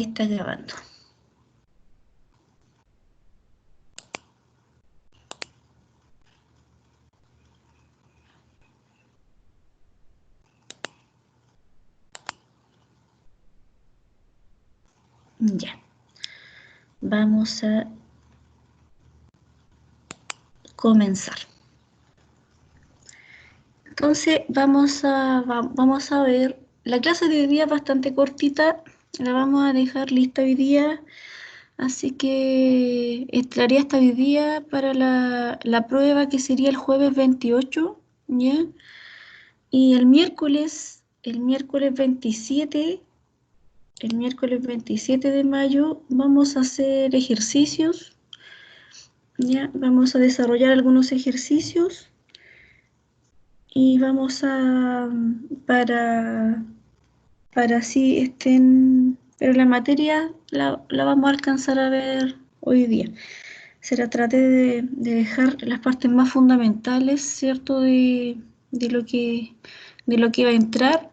está grabando. Ya. Vamos a comenzar. Entonces vamos a ver, la clase de hoy día es bastante cortita, la vamos a dejar lista hoy día, así que estaría hasta hoy día para la prueba que sería el jueves 28, ¿ya? Y el miércoles 27 de mayo vamos a hacer ejercicios, ¿ya? Vamos a desarrollar algunos ejercicios y vamos a, para así estén, pero la materia la vamos a alcanzar a ver hoy día. Traté de dejar las partes más fundamentales, ¿cierto? De de lo que va a entrar.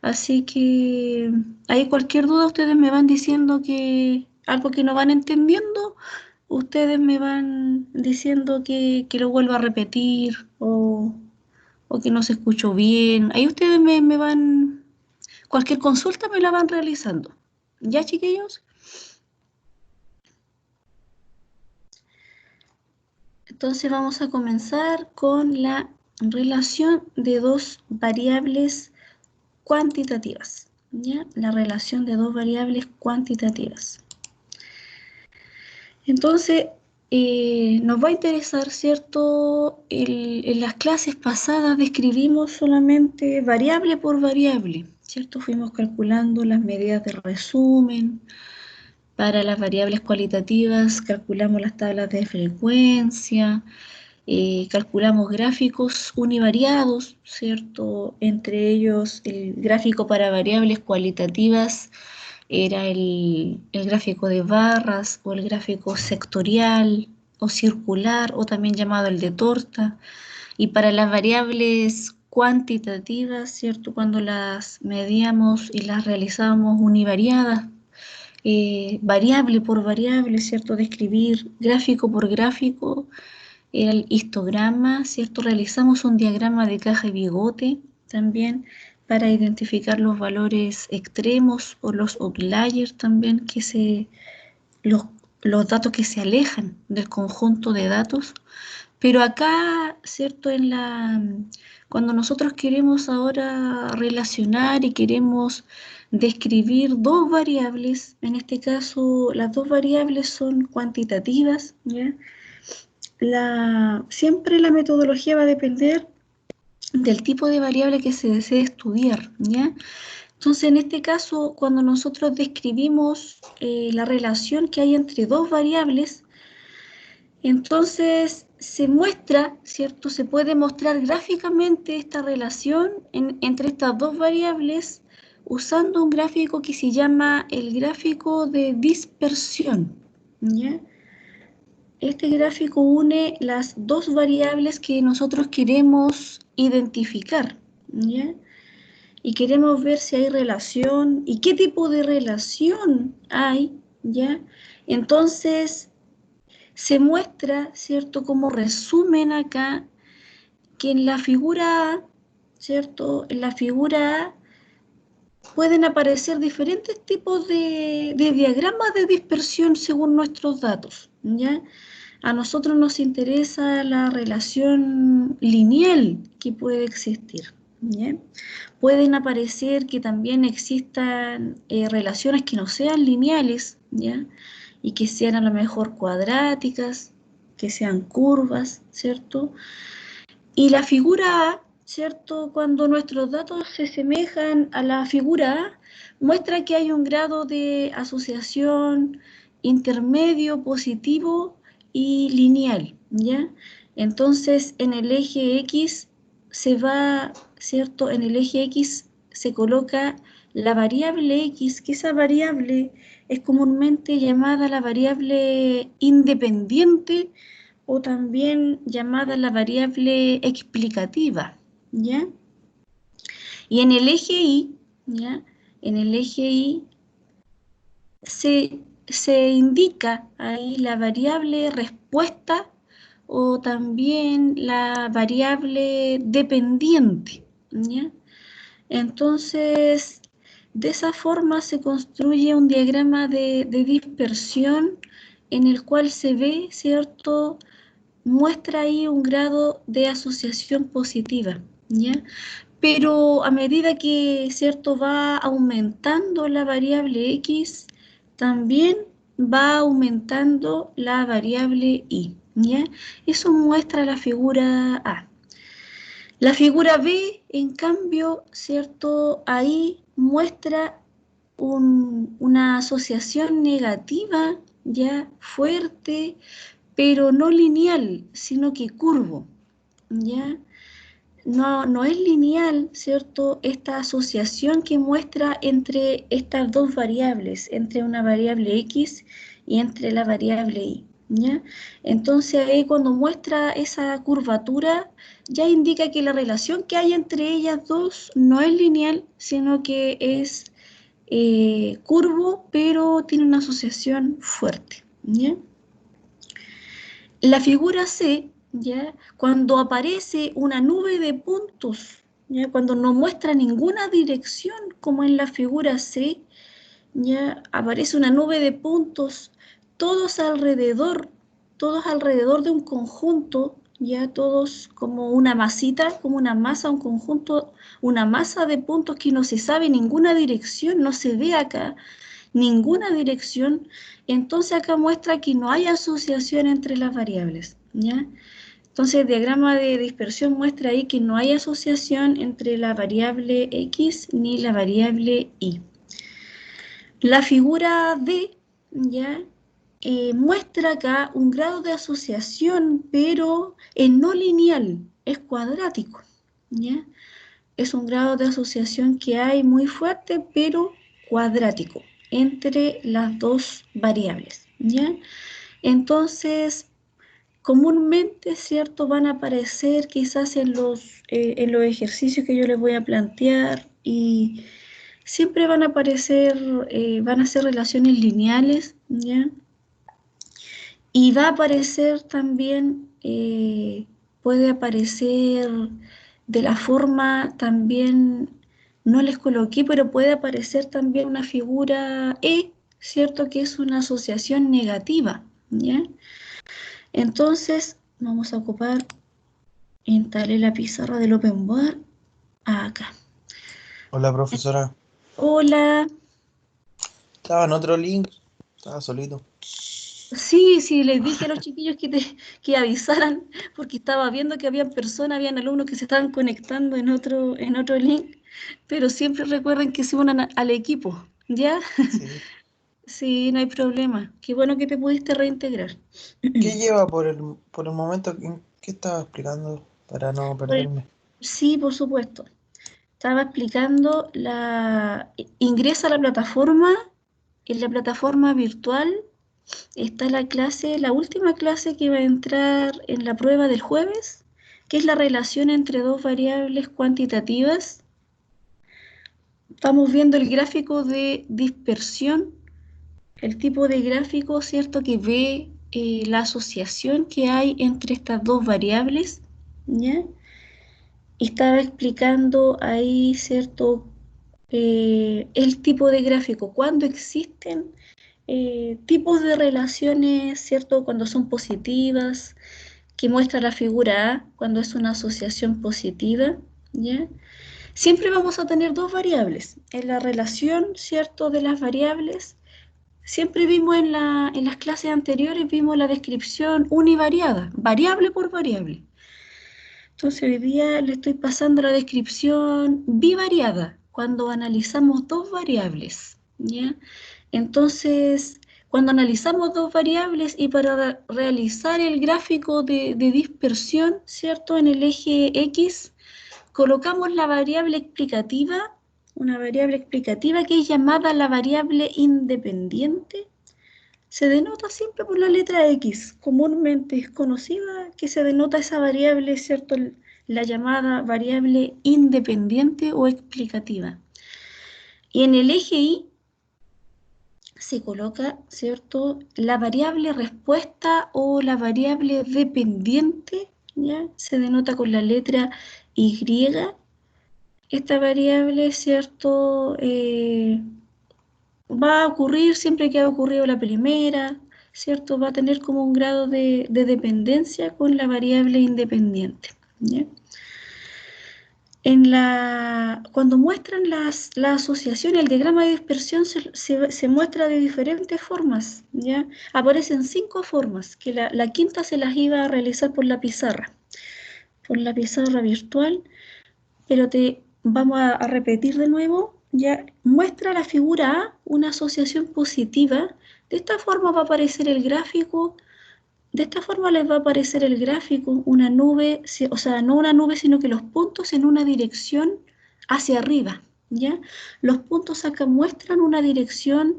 Así que ahí cualquier duda ustedes me van diciendo que algo que no van entendiendo, ustedes me van diciendo que lo vuelva a repetir o que no se escuchó bien. Ahí ustedes me van, cualquier consulta me la van realizando. ¿Ya, chiquillos? Entonces vamos a comenzar con la relación de dos variables cuantitativas. ¿Ya? La relación de dos variables cuantitativas. Entonces, nos va a interesar, ¿cierto? En las clases pasadas describimos solamente variable por variable, ¿cierto? Fuimos calculando las medidas de resumen. Para las variables cualitativas calculamos las tablas de frecuencia, calculamos gráficos univariados, ¿cierto? Entre ellos el gráfico para variables cualitativas era el gráfico de barras o el gráfico sectorial o circular o también llamado el de torta. Y para las variables cuantitativas, ¿cierto? Cuando las medíamos y las realizábamos univariadas, variable por variable, ¿cierto? Describir gráfico por gráfico, era el histograma, ¿cierto? Realizamos un diagrama de caja y bigote también para identificar los valores extremos o los outliers también, los, los datos que se alejan del conjunto de datos. Pero acá, ¿cierto? Cuando nosotros queremos ahora relacionar y queremos describir dos variables, en este caso las dos variables son cuantitativas, ¿ya? Siempre la metodología va a depender del tipo de variable que se desee estudiar, ¿ya? Entonces, en este caso, cuando nosotros describimos la relación que hay entre dos variables, entonces se muestra, ¿cierto? Se puede mostrar gráficamente esta relación entre estas dos variables usando un gráfico que se llama el gráfico de dispersión, ¿ya? Este gráfico une las dos variables que nosotros queremos identificar, ¿ya? Y queremos ver si hay relación y qué tipo de relación hay, ¿ya? Entonces, se muestra, ¿cierto? Como resumen acá, que en la figura A, ¿cierto? En la figura A pueden aparecer diferentes tipos de diagramas de dispersión según nuestros datos, ¿ya? A nosotros nos interesa la relación lineal que puede existir, ¿ya? Pueden aparecer que también existan relaciones que no sean lineales, ¿ya? Y que sean a lo mejor cuadráticas, que sean curvas, ¿cierto? Y la figura A, ¿cierto? Cuando nuestros datos se asemejan a la figura A, muestra que hay un grado de asociación intermedio, positivo y lineal, ¿ya? Entonces, en el eje X se va, ¿cierto? En el eje X se coloca la variable X, que esa variable es comúnmente llamada la variable independiente o también llamada la variable explicativa, ¿ya? Y en el eje Y, ¿ya? En el eje Y se indica ahí la variable respuesta o también la variable dependiente, ¿ya? Entonces, de esa forma se construye un diagrama de dispersión en el cual se ve, ¿cierto? Muestra ahí un grado de asociación positiva, ¿ya? Pero a medida que, ¿cierto?, va aumentando la variable X, también va aumentando la variable Y, ¿ya? Eso muestra la figura A. La figura B, en cambio, ¿cierto?, ahí muestra una asociación negativa, ya fuerte, pero no lineal, sino que curvo, ¿ya? No es lineal, ¿cierto?, esta asociación que muestra entre estas dos variables, entre una variable X y entre la variable Y, ¿ya? Entonces ahí cuando muestra esa curvatura, ya indica que la relación que hay entre ellas dos no es lineal, sino que es curvo, pero tiene una asociación fuerte, ¿ya? La figura C, ¿ya?, cuando aparece una nube de puntos, ¿ya?, cuando no muestra ninguna dirección, como en la figura C, ¿ya?, aparece una nube de puntos, todos alrededor de un conjunto, ya todos como una masita, como una masa, un conjunto, una masa de puntos que no se sabe ninguna dirección, no se ve acá ninguna dirección, entonces acá muestra que no hay asociación entre las variables, ¿ya? Entonces el diagrama de dispersión muestra ahí que no hay asociación entre la variable X ni la variable Y. La figura D, ¿ya?, muestra acá un grado de asociación, pero es no lineal, es cuadrático, ¿ya? Es un grado de asociación que hay muy fuerte, pero cuadrático, entre las dos variables, ¿ya? Entonces, comúnmente, ¿cierto?, van a aparecer quizás en los ejercicios que yo les voy a plantear y siempre van a aparecer, van a ser relaciones lineales, ¿ya? Y va a aparecer también, puede aparecer de la forma también, no les coloqué, pero puede aparecer también una figura E, ¿cierto?, que es una asociación negativa, ¿ya? Entonces, vamos a ocupar, instalé la pizarra del OpenBoard acá. Hola, profesora. Hola. Estaba en otro link, estaba solito. Sí, les dije a los chiquillos que avisaran, porque estaba viendo que habían personas, habían alumnos que se estaban conectando en otro link, pero siempre recuerden que se unan al equipo, ¿ya? Sí. Sí, no hay problema. Qué bueno que te pudiste reintegrar. ¿Qué lleva por el momento? ¿Qué estaba explicando para no Pues, perderme? sí, por supuesto. Estaba explicando ingresa a la plataforma, en la plataforma virtual está la clase, la última clase que va a entrar en la prueba del jueves, que es la relación entre dos variables cuantitativas. Estamos viendo el gráfico de dispersión, el tipo de gráfico, ¿cierto?, que ve la asociación que hay entre estas dos variables, ¿ya? Y estaba explicando ahí, ¿cierto?, el tipo de gráfico, cuando existen tipos de relaciones, ¿cierto?, cuando son positivas, que muestra la figura A, cuando es una asociación positiva, ¿ya? Siempre vamos a tener dos variables. En la relación, ¿cierto?, de las variables, siempre vimos en las clases anteriores, vimos la descripción univariada, variable por variable. Entonces hoy día le estoy pasando la descripción bivariada, cuando analizamos dos variables, ¿ya? Entonces, cuando analizamos dos variables y para realizar el gráfico de dispersión, ¿cierto?, en el eje X, colocamos la variable explicativa, una variable explicativa que es llamada la variable independiente. Se denota siempre por la letra X, comúnmente es conocida que se denota esa variable, ¿cierto?, la llamada variable independiente o explicativa. Y en el eje Y se coloca, ¿cierto?, la variable respuesta o la variable dependiente, ¿ya? Se denota con la letra Y. Esta variable, ¿cierto?, va a ocurrir siempre que ha ocurrido la primera, ¿cierto? Va a tener como un grado de dependencia con la variable independiente, ¿ya? Cuando muestran la asociación, el diagrama de dispersión se muestra de diferentes formas, ¿ya? Aparecen 5 formas, que la quinta se las iba a realizar por la pizarra virtual, pero vamos a repetir de nuevo. Ya muestra la figura A, una asociación positiva. De esta forma va a aparecer el gráfico. De esta forma les va a aparecer el gráfico, una nube, o sea, no una nube, sino que los puntos en una dirección hacia arriba, ¿ya? Los puntos acá muestran una dirección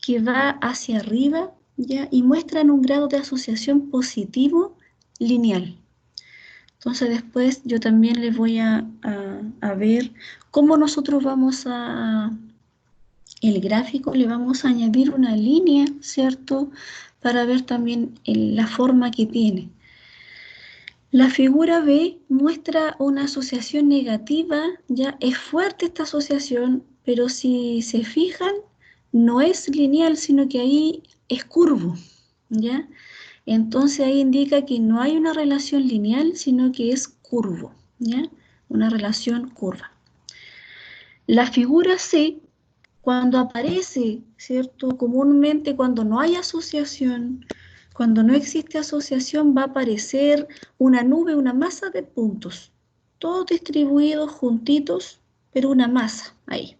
que va hacia arriba, ¿ya? Y muestran un grado de asociación positivo lineal. Entonces después yo también les voy a ver cómo nosotros el gráfico le vamos a añadir una línea, ¿cierto? Para ver también la forma que tiene. La figura B muestra una asociación negativa, ya es fuerte esta asociación, pero si se fijan, no es lineal, sino que ahí es curvo, ¿ya? Entonces ahí indica que no hay una relación lineal, sino que es curvo, ¿ya? Una relación curva. La figura C, cuando aparece, ¿cierto? Comúnmente cuando no hay asociación, cuando no existe asociación, va a aparecer una nube, una masa de puntos, todos distribuidos juntitos, pero una masa ahí.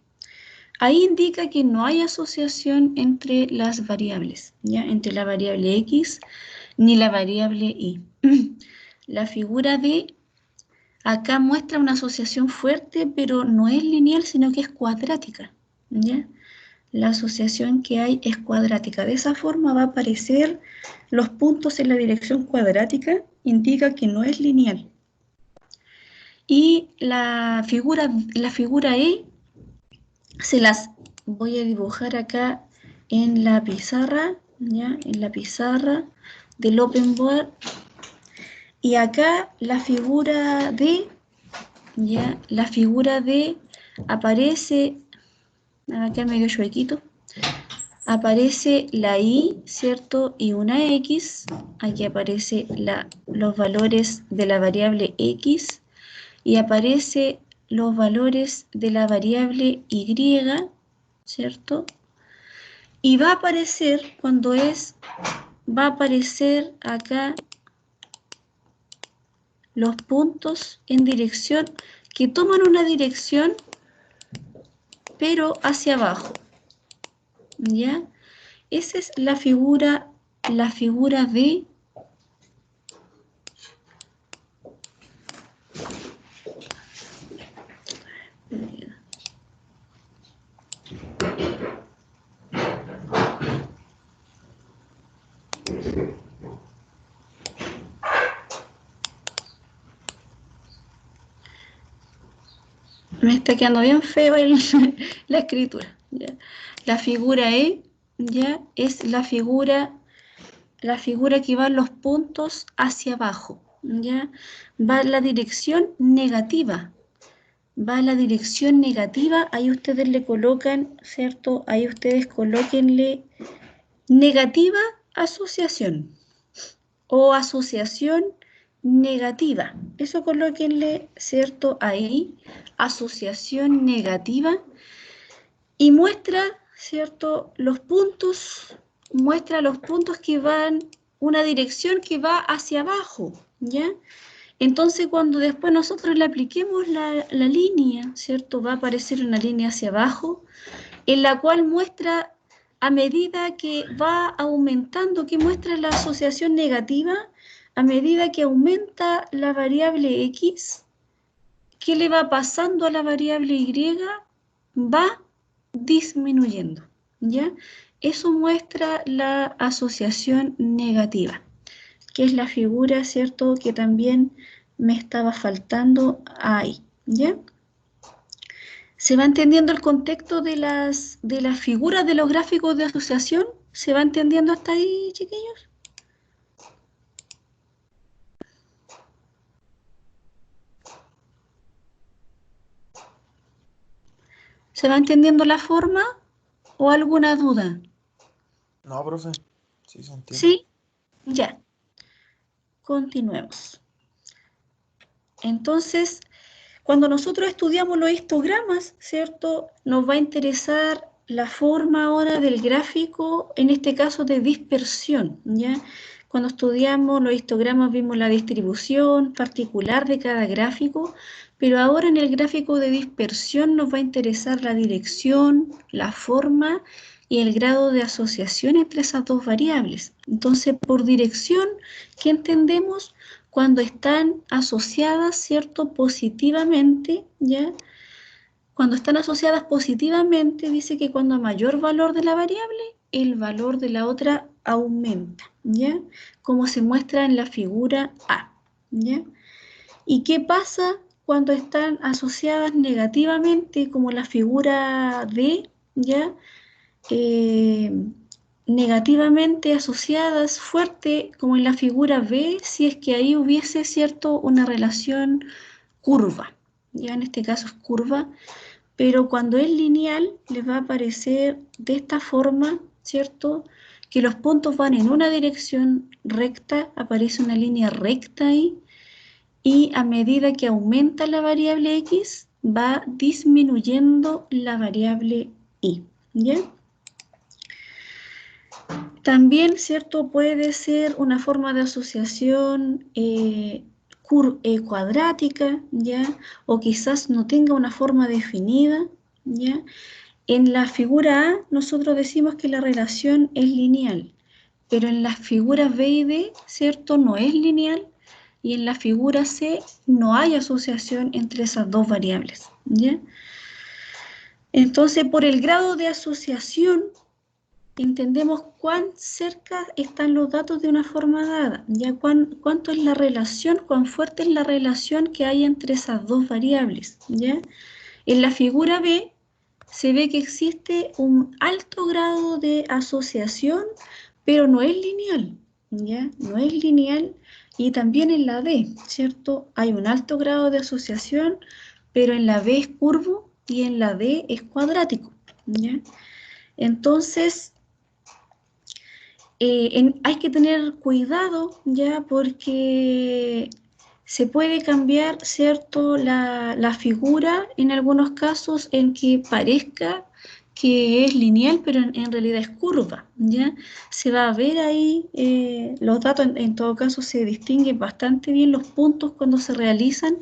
Ahí indica que no hay asociación entre las variables, ¿ya? Entre la variable X ni la variable Y. La figura D acá muestra una asociación fuerte, pero no es lineal, sino que es cuadrática, ¿ya? La asociación que hay es cuadrática. De esa forma va a aparecer los puntos en la dirección cuadrática, indica que no es lineal. Y la figura E se las voy a dibujar acá en la pizarra, ¿ya? En la pizarra del OpenBoard. Y acá la figura D, ¿ya? La figura D aparece, acá medio chuequito, aparece la Y, ¿cierto? Y una X, aquí aparece los valores de la variable X y aparece los valores de la variable Y, ¿cierto? Y va a aparecer va a aparecer acá los puntos en dirección, que toman una dirección, pero hacia abajo, ¿ya? Esa es la figura D. Me está quedando bien feo la escritura, ¿ya? La figura E, ¿ya? Es la figura que va los puntos hacia abajo, ¿ya? Va en la dirección negativa. Va en la dirección negativa, ahí ustedes le colocan, ¿cierto? Ahí ustedes colóquenle negativa asociación o asociación negativa. Eso colóquenle, ¿cierto? Ahí, asociación negativa, y muestra, ¿cierto? Muestra los puntos que van, una dirección que va hacia abajo, ¿ya? Entonces, cuando después nosotros le apliquemos la línea, ¿cierto? Va a aparecer una línea hacia abajo, en la cual muestra, a medida que va aumentando, que muestra la asociación negativa, a medida que aumenta la variable X, ¿qué le va pasando a la variable Y? Va disminuyendo, ¿ya? Eso muestra la asociación negativa, que es la figura, ¿cierto?, que también me estaba faltando ahí, ¿ya? ¿Se va entendiendo el contexto de las figuras de los gráficos de asociación? ¿Se va entendiendo hasta ahí, chiquillos? ¿Se va entendiendo la forma o alguna duda? No, profe, sí se entiende. ¿Sí? Ya. Continuemos. Entonces, cuando nosotros estudiamos los histogramas, ¿cierto? Nos va a interesar la forma ahora del gráfico, en este caso de dispersión, ¿ya? Cuando estudiamos los histogramas vimos la distribución particular de cada gráfico, pero ahora en el gráfico de dispersión nos va a interesar la dirección, la forma y el grado de asociación entre esas dos variables. Entonces, por dirección, ¿qué entendemos? Cuando están asociadas, ¿cierto? Positivamente, ¿ya? Cuando están asociadas positivamente, dice que cuando mayor valor de la variable, el valor de la otra aumenta, ¿ya? Como se muestra en la figura A, ¿ya? ¿Y qué pasa cuando están asociadas negativamente, como la figura D, ¿ya? Negativamente asociadas fuerte, como en la figura B, si es que ahí hubiese, ¿cierto?, una relación curva. Ya en este caso es curva, pero cuando es lineal les va a aparecer de esta forma, ¿cierto?, que los puntos van en una dirección recta, aparece una línea recta ahí, y a medida que aumenta la variable X, va disminuyendo la variable Y, ¿ya? También, ¿cierto? Puede ser una forma de asociación cuadrática, ¿ya? O quizás no tenga una forma definida, ¿ya? En la figura A nosotros decimos que la relación es lineal, pero en las figuras B y D, ¿cierto? No es lineal, y en la figura C no hay asociación entre esas dos variables, ¿ya? Entonces, por el grado de asociación, entendemos cuán cerca están los datos de una forma dada, ya cuánto es la relación, cuán fuerte es la relación que hay entre esas dos variables, ¿ya? En la figura B se ve que existe un alto grado de asociación, pero no es lineal, ¿ya? No es lineal, y también en la D, ¿cierto? Hay un alto grado de asociación, pero en la B es curvo y en la D es cuadrático, ¿ya? Entonces, hay que tener cuidado ya porque se puede cambiar, ¿cierto?, la figura en algunos casos en que parezca que es lineal, pero en realidad es curva, ¿ya? Se va a ver ahí, los datos en todo caso se distinguen bastante bien los puntos cuando se realizan,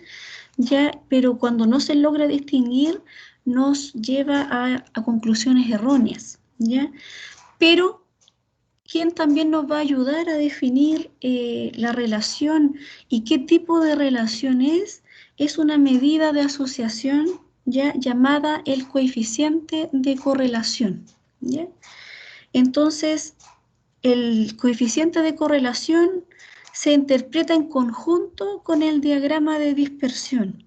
¿ya? Pero cuando no se logra distinguir nos lleva a conclusiones erróneas, ¿ya? Pero ¿quién también nos va a ayudar a definir la relación y qué tipo de relación es una medida de asociación ya llamada el coeficiente de correlación, ¿ya? Entonces, el coeficiente de correlación se interpreta en conjunto con el diagrama de dispersión.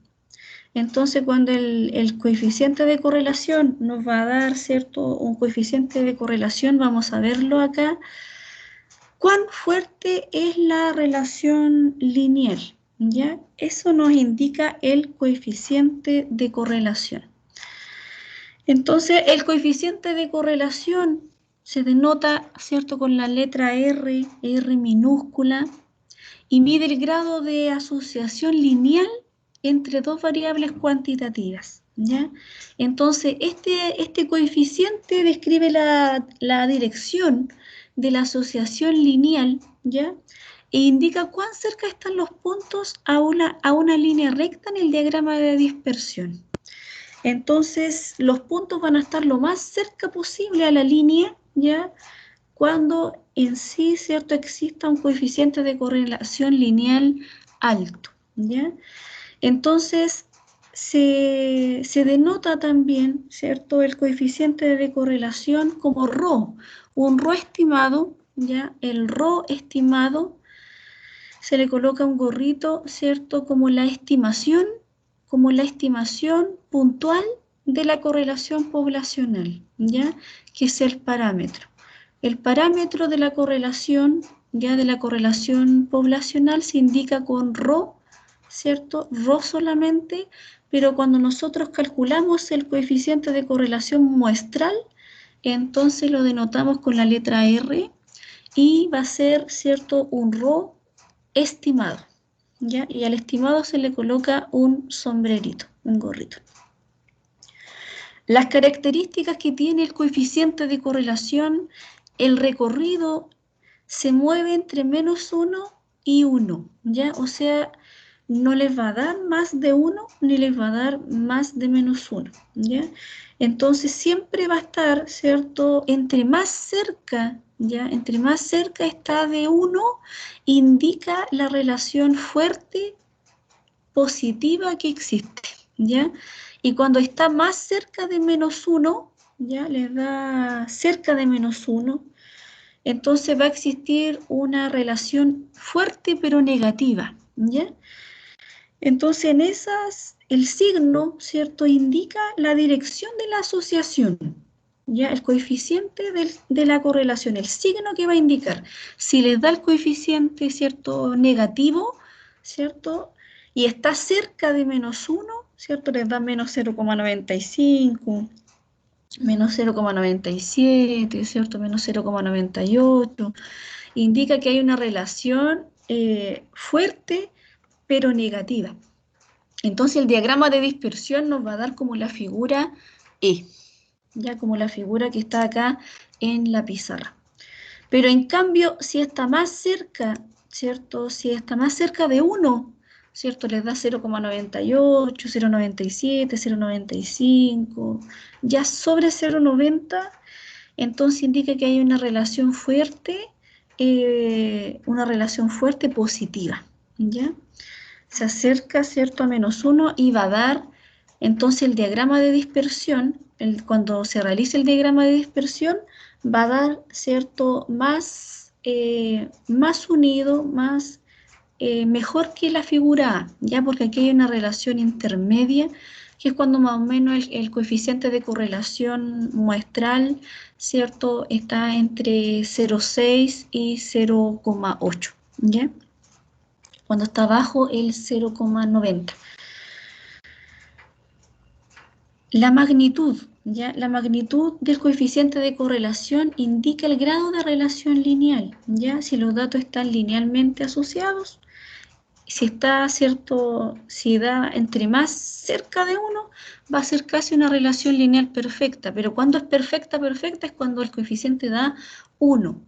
Entonces, cuando el coeficiente de correlación nos va a dar, ¿cierto?, un coeficiente de correlación, vamos a verlo acá. ¿Cuán fuerte es la relación lineal? ¿Ya? Eso nos indica el coeficiente de correlación. Entonces, el coeficiente de correlación se denota, ¿cierto?, con la letra R, R minúscula, y mide el grado de asociación lineal entre dos variables cuantitativas, ¿ya? Entonces, este coeficiente describe la dirección de la asociación lineal, ¿ya? E indica cuán cerca están los puntos a una línea recta en el diagrama de dispersión. Entonces, los puntos van a estar lo más cerca posible a la línea, ¿ya?, cuando en sí, ¿cierto?, exista un coeficiente de correlación lineal alto, ¿ya? Entonces, se denota también, ¿cierto?, el coeficiente de correlación como ρ, un ρ estimado, ¿ya? El ρ estimado se le coloca un gorrito, ¿cierto?, como la estimación puntual de la correlación poblacional, ¿ya? Que es el parámetro. El parámetro de la correlación, ya de la correlación poblacional, se indica con ρ, ¿cierto? Ρ solamente, pero cuando nosotros calculamos el coeficiente de correlación muestral, entonces lo denotamos con la letra R y va a ser, ¿cierto?, un ρ estimado, ¿ya? Y al estimado se le coloca un sombrerito, un gorrito. Las características que tiene el coeficiente de correlación, el recorrido se mueve entre -1 y 1, ¿ya? O sea, no les va a dar más de 1 ni les va a dar más de -1, ¿ya? Entonces siempre va a estar, ¿cierto? Entre más cerca, ¿ya? Entre más cerca está de 1, indica la relación fuerte positiva que existe, ¿ya? Y cuando está más cerca de -1, ¿ya? Les da cerca de -1, entonces va a existir una relación fuerte pero negativa, ¿ya? Entonces en esas, el signo, ¿cierto?, indica la dirección de la asociación, ¿ya? El coeficiente de la correlación, el signo que va a indicar. Si les da el coeficiente, ¿cierto?, negativo, ¿cierto?, y está cerca de -1, ¿cierto?, les da menos 0,95, menos 0,97, ¿cierto?, menos 0,98. Indica que hay una relación fuerte pero negativa. Entonces el diagrama de dispersión nos va a dar como la figura E, ya como la figura que está acá en la pizarra. Pero en cambio, si está más cerca, ¿cierto? Si está más cerca de 1, ¿cierto? Les da 0,98, 0,97, 0,95, ya sobre 0,90, entonces indica que hay una relación fuerte positiva, ¿ya? Se acerca, ¿cierto?, a -1 y va a dar, entonces el diagrama de dispersión, cuando se realice el diagrama de dispersión, va a dar, ¿cierto?, más unido, mejor que la figura A, ¿ya? Porque aquí hay una relación intermedia, que es cuando más o menos el coeficiente de correlación muestral, ¿cierto?, está entre 0,6 y 0,8, ¿ya? Cuando está bajo el 0,90. La magnitud, ¿ya? La magnitud del coeficiente de correlación indica el grado de relación lineal, ¿ya? Si los datos están linealmente asociados, si está, ¿cierto?, si da entre más cerca de 1, va a ser casi una relación lineal perfecta, pero cuando es perfecta es cuando el coeficiente da 1,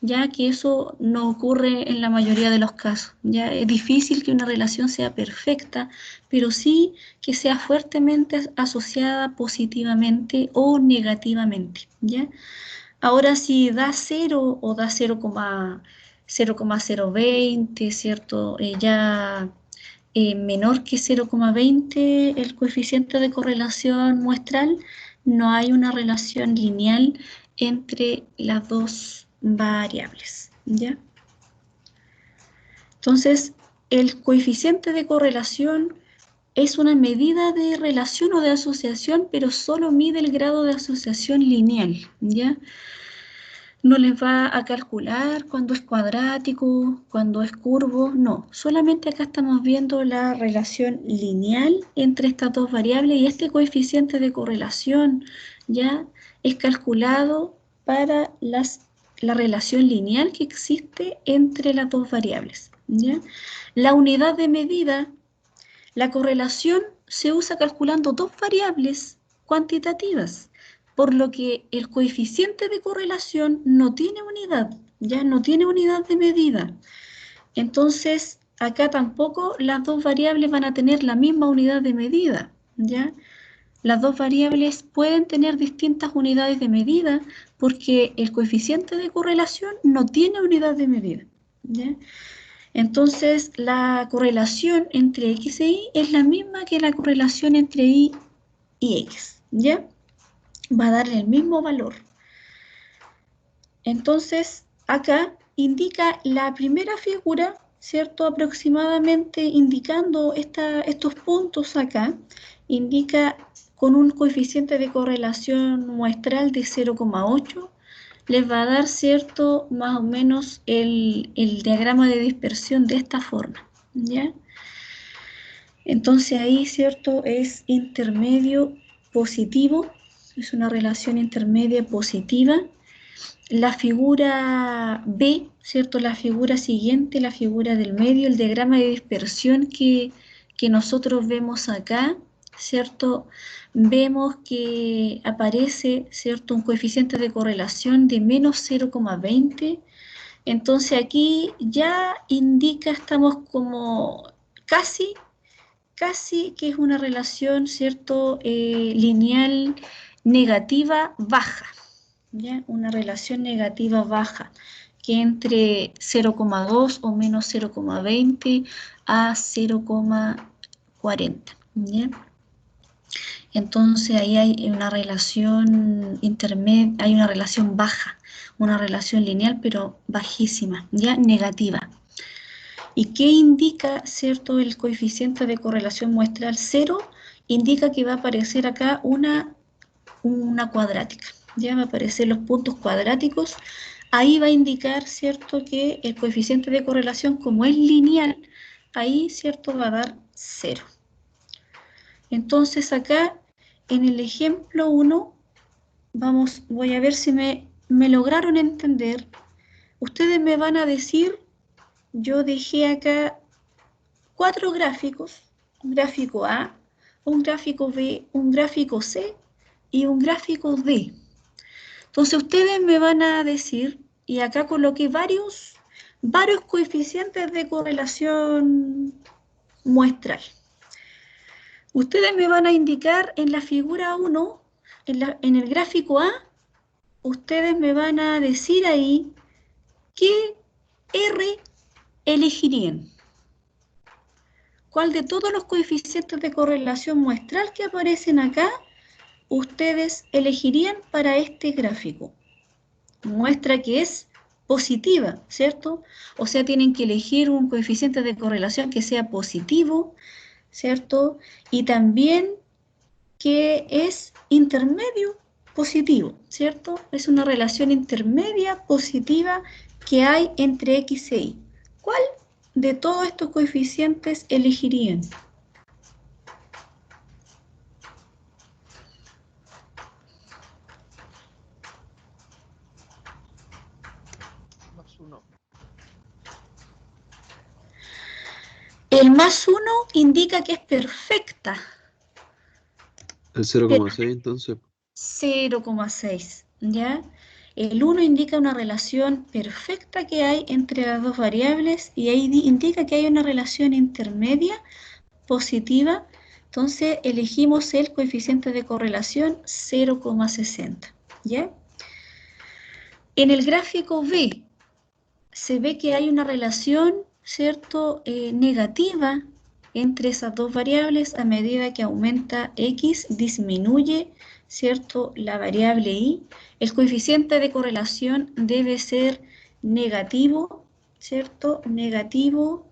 ya que eso no ocurre en la mayoría de los casos, ya es difícil que una relación sea perfecta, pero sí que sea fuertemente asociada positivamente o negativamente, ¿ya? Ahora, si da 0 o da 0,020, ¿cierto? Ya menor que 0,20 el coeficiente de correlación muestral, no hay una relación lineal entre las dos variables, ¿ya? Entonces, el coeficiente de correlación es una medida de relación o de asociación, pero solo mide el grado de asociación lineal, ¿ya? No les va a calcular cuando es cuadrático, cuando es curvo, no. Solamente acá estamos viendo la relación lineal entre estas dos variables y este coeficiente de correlación ya es calculado para la relación lineal que existe entre las dos variables, ¿ya? La unidad de medida, la correlación se usa calculando dos variables cuantitativas, por lo que el coeficiente de correlación no tiene unidad, ya no tiene unidad de medida. Entonces, acá tampoco las dos variables van a tener la misma unidad de medida, ¿ya? Las dos variables pueden tener distintas unidades de medida porque el coeficiente de correlación no tiene unidad de medida, ¿ya? Entonces, la correlación entre X e Y es la misma que la correlación entre Y y X, ¿ya? Va a darle el mismo valor. Entonces, acá indica la primera figura, ¿cierto? Aproximadamente indicando estos puntos acá, indica con un coeficiente de correlación muestral de 0,8, les va a dar, ¿cierto?, más o menos el diagrama de dispersión de esta forma, ¿ya? Entonces ahí, ¿cierto?, es intermedio positivo, es una relación intermedia positiva. La figura B, ¿cierto?, la figura siguiente, la figura del medio, el diagrama de dispersión que nosotros vemos acá, ¿cierto? Vemos que aparece, ¿cierto?, un coeficiente de correlación de menos 0,20. Entonces aquí ya indica, estamos como casi que es una relación, ¿cierto?, lineal negativa baja, ¿ya? Una relación negativa baja, que entre 0,2 o menos 0,20 a 0,40, ¿ya? Entonces ahí hay una relación intermedia, hay una relación baja, una relación lineal pero bajísima, ya negativa. ¿Y qué indica, cierto, el coeficiente de correlación muestral 0? Indica que va a aparecer acá una cuadrática. Ya va a aparecer los puntos cuadráticos. Ahí va a indicar, cierto, que el coeficiente de correlación, como es lineal, ahí, cierto, va a dar 0. Entonces acá, en el ejemplo 1, voy a ver si me lograron entender. Ustedes me van a decir, yo dejé acá 4 gráficos, un gráfico A, un gráfico B, un gráfico C y un gráfico D. Entonces ustedes me van a decir, y acá coloqué varios coeficientes de correlación muestral. Ustedes me van a indicar en la figura 1, en el gráfico A, ustedes me van a decir ahí qué R elegirían. ¿Cuál de todos los coeficientes de correlación muestral que aparecen acá ustedes elegirían para este gráfico? Muestra que es positiva, ¿cierto? O sea, tienen que elegir un coeficiente de correlación que sea positivo, ¿cierto? Y también que es intermedio positivo, ¿cierto? Es una relación intermedia positiva que hay entre X e Y. ¿Cuál de todos estos coeficientes elegirían? Más 1. El más 1 indica que es perfecta. El 0,6 entonces. 0,6, ¿ya? El 1 indica una relación perfecta que hay entre las dos variables y ahí indica que hay una relación intermedia positiva. Entonces elegimos el coeficiente de correlación 0,60, ¿ya? En el gráfico B se ve que hay una relación, ¿cierto?, negativa entre esas dos variables. A medida que aumenta X, disminuye, ¿cierto?, la variable Y. El coeficiente de correlación debe ser negativo, ¿cierto?, negativo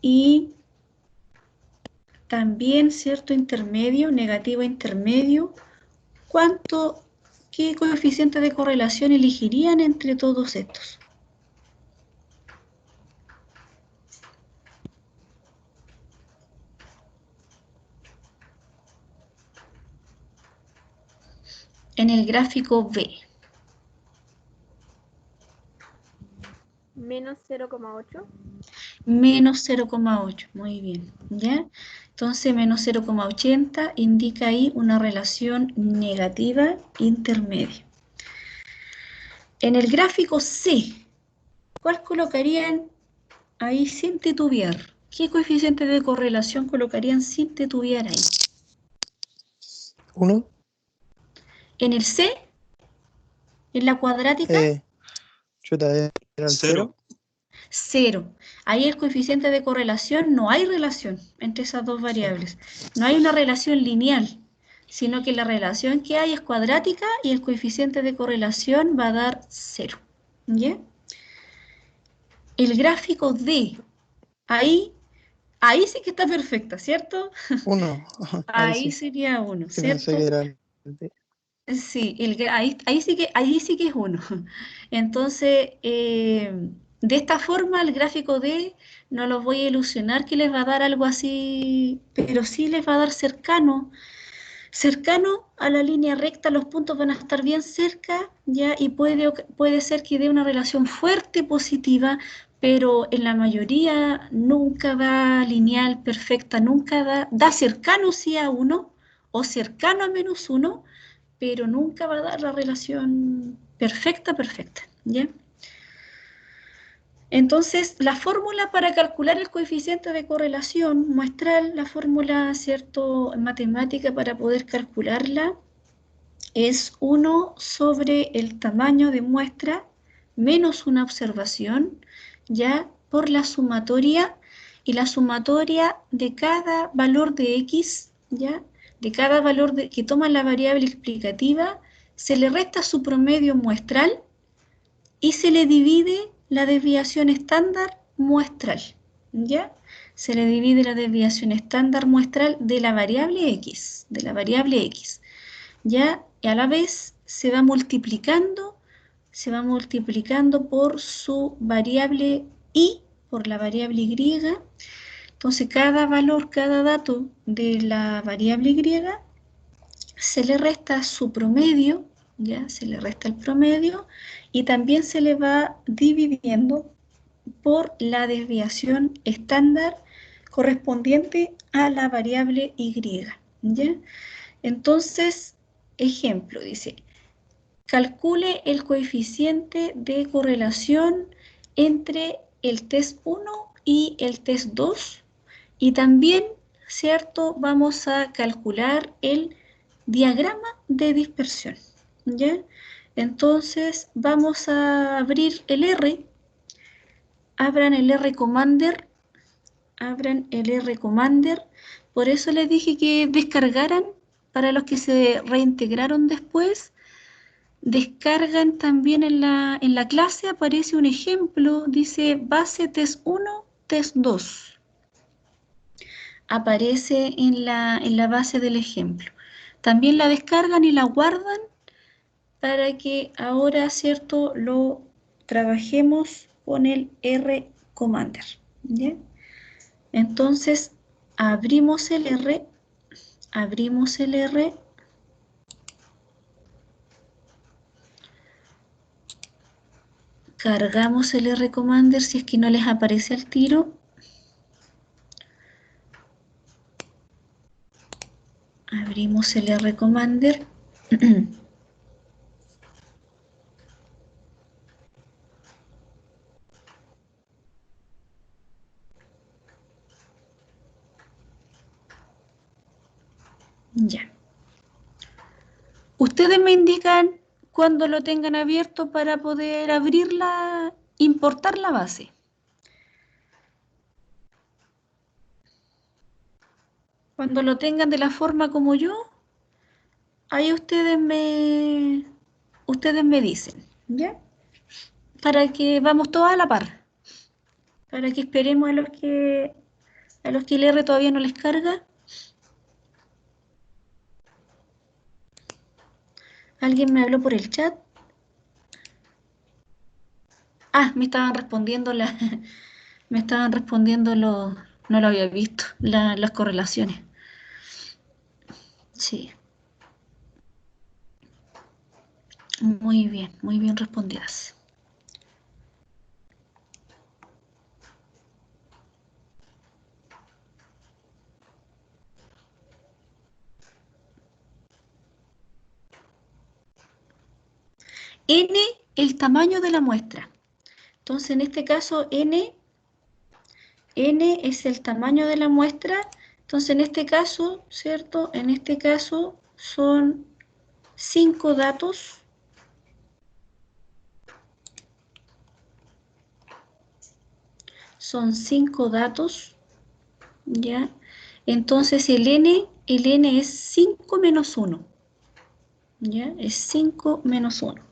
y también, ¿cierto?, intermedio, negativo intermedio. ¿Qué coeficiente de correlación elegirían entre todos estos? En el gráfico B. Menos 0,8. Menos 0,8, muy bien, ¿ya? Entonces, menos 0,80 indica ahí una relación negativa intermedia. En el gráfico C, ¿cuál colocarían ahí sin titubear? ¿Qué coeficiente de correlación colocarían sin titubear ahí? 1. En el C, en la cuadrática, Era el 0. 0. Ahí el coeficiente de correlación, no hay relación entre esas dos variables. No hay una relación lineal, sino que la relación que hay es cuadrática y el coeficiente de correlación va a dar 0. ¿Ya? El gráfico D, ahí Ahí sí que está perfecta, ¿cierto? 1. Ahí Ahí sí. sería 1, Sí pensé que ¿cierto? era el D. Sí, ahí sí que es 1. Entonces, de esta forma, el gráfico D no los voy a ilusionar que les va a dar algo así, pero sí les va a dar cercano a la línea recta, los puntos van a estar bien cerca, ¿ya? Y puede ser que dé una relación fuerte, positiva, pero en la mayoría nunca da lineal perfecta, nunca da cercano sí a 1 o cercano a -1, pero nunca va a dar la relación perfecta, ¿ya? Entonces, la fórmula para calcular el coeficiente de correlación muestral, la fórmula, ¿cierto?, matemática para poder calcularla, es 1 sobre el tamaño de muestra menos una observación, ya por la sumatoria, y la sumatoria de cada valor de X, ya, de cada valor que toma la variable explicativa, se le resta su promedio muestral y se le divide la desviación estándar muestral, ¿ya? Se le divide la desviación estándar muestral de la variable X, ¿ya? Y a la vez se va multiplicando por su variable Y, por la variable Y. Entonces, cada valor, cada dato de la variable Y se le resta su promedio, ¿ya? Se le resta el promedio y también se le va dividiendo por la desviación estándar correspondiente a la variable Y, ¿ya? Entonces, ejemplo, dice, calcule el coeficiente de correlación entre el test 1 y el test 2 y también, ¿cierto? Vamos a calcular el diagrama de dispersión, ¿ya? Entonces, vamos a abrir el R, abran el R Commander, por eso les dije que descargaran, para los que se reintegraron después, descargan también en la clase, aparece un ejemplo, dice base test 1, test 2. Aparece en la base del ejemplo. También la descargan y la guardan para que ahora, ¿cierto?, lo trabajemos con el R Commander, ¿ya? Entonces, abrimos el R, cargamos el R Commander si es que no les aparece al tiro. Abrimos el R Commander. Ya. Ustedes me indican cuando lo tengan abierto para poder abrirla, importar la base. Cuando lo tengan de la forma como yo, ahí ustedes me dicen, ¿ya? Para que vamos todos a la par. Para que esperemos a los que el R todavía no les carga. ¿Alguien me habló por el chat? Ah, me estaban respondiendo no lo había visto, las correlaciones. Sí. Muy bien respondidas. N, el tamaño de la muestra. Entonces, en este caso, N es el tamaño de la muestra. Entonces, en este caso, ¿cierto? En este caso son 5 datos. Son 5 datos, ¿ya? Entonces, el N es 5 menos 1, ¿ya? Es 5 menos 1.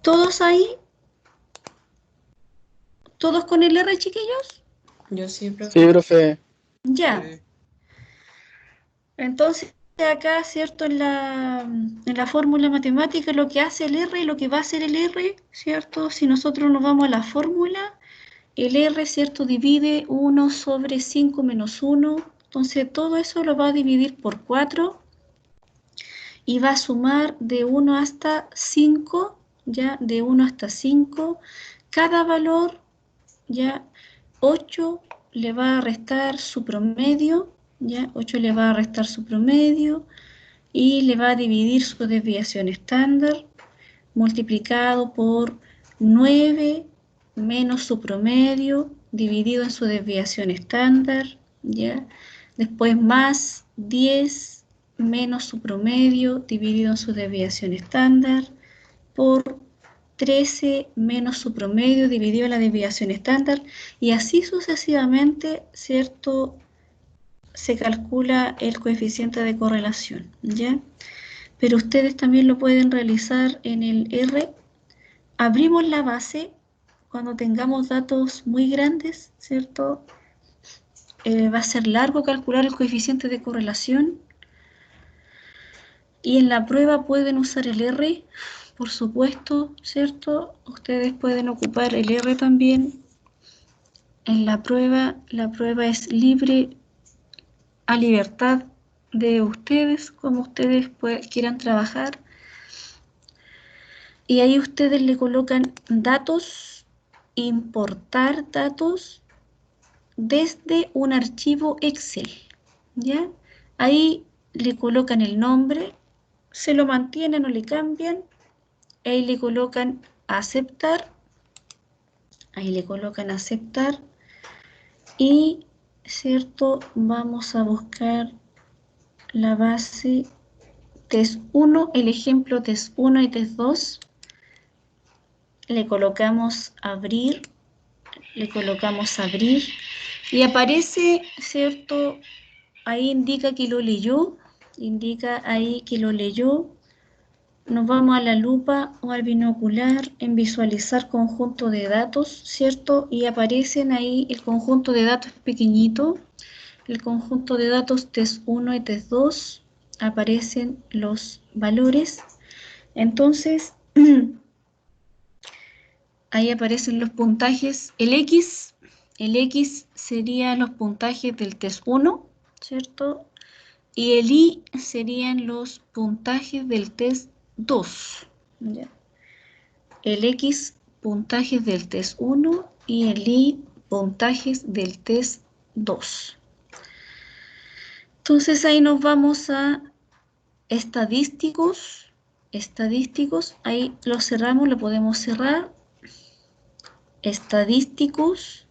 Todos ahí ¿Todos con el R, chiquillos? Yo sí, profe. Sí, profe. Ya. Sí. Entonces, acá, ¿cierto? En la fórmula matemática, lo que hace el R y lo que va a hacer el R, ¿cierto? Si nosotros nos vamos a la fórmula, el R, ¿cierto? Divide 1 sobre 5 menos 1. Entonces, todo eso lo va a dividir por 4 y va a sumar de 1 hasta 5, ¿ya? De 1 hasta 5. Cada valor, ¿ya? 8 le va a restar su promedio, ¿ya? 8 le va a restar su promedio y le va a dividir su desviación estándar multiplicado por 9 menos su promedio dividido en su desviación estándar, ¿ya? Después más 10 menos su promedio dividido en su desviación estándar por 13 menos su promedio dividido en la desviación estándar, y así sucesivamente, ¿cierto? Se calcula el coeficiente de correlación, ¿ya? Pero ustedes también lo pueden realizar en el R. Abrimos la base cuando tengamos datos muy grandes, ¿cierto? Va a ser largo calcular el coeficiente de correlación. Y en la prueba pueden usar el R, por supuesto, ¿cierto? Ustedes pueden ocupar el R también. En la prueba es libre a libertad de ustedes, como ustedes quieran trabajar. Y ahí ustedes le colocan datos, importar datos desde un archivo Excel, ¿ya? Ahí le colocan el nombre, se lo mantienen o le cambian, ahí le colocan aceptar, y, ¿cierto? Vamos a buscar la base test 1, el ejemplo test 1 y test 2, le colocamos abrir, y aparece, ¿cierto? Ahí indica que lo leyó, Nos vamos a la lupa o al binocular en visualizar conjunto de datos, ¿cierto? Y aparecen ahí el conjunto de datos pequeñito, el conjunto de datos test 1 y test 2, aparecen los valores. Entonces, ahí aparecen los puntajes. El X serían los puntajes del test 1, ¿cierto? Y el Y serían los puntajes del test 2. ¿Ya? El X, puntajes del test 1 y el Y, puntajes del test 2. Entonces ahí nos vamos a estadísticos. Ahí lo cerramos, lo podemos cerrar. Estadísticos.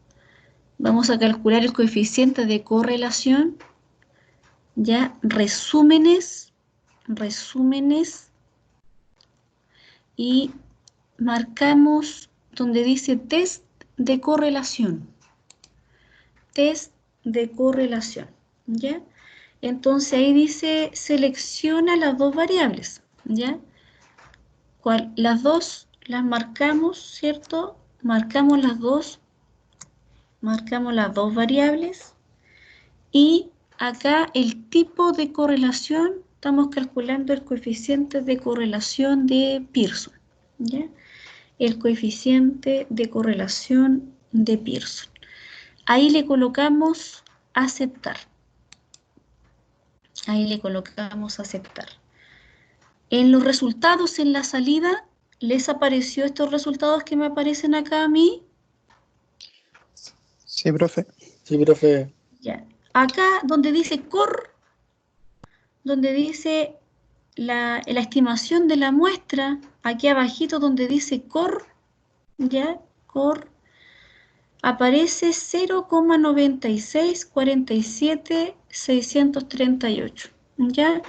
Vamos a calcular el coeficiente de correlación. Ya, resúmenes, y marcamos donde dice test de correlación, ¿ya? Entonces ahí dice selecciona las dos variables, ¿ya? Las dos las marcamos, ¿cierto? Marcamos las dos variables, y acá el tipo de correlación, estamos calculando el coeficiente de correlación de Pearson, ¿ya? El coeficiente de correlación de Pearson. Ahí le colocamos aceptar. En los resultados, en la salida, ¿les apareció estos resultados que me aparecen acá a mí? Sí, profe. Sí, profe. Ya. Acá donde dice COR, donde dice la estimación de la muestra, aquí abajito donde dice COR, ¿ya? COR, aparece 0,9647,638, ¿ya?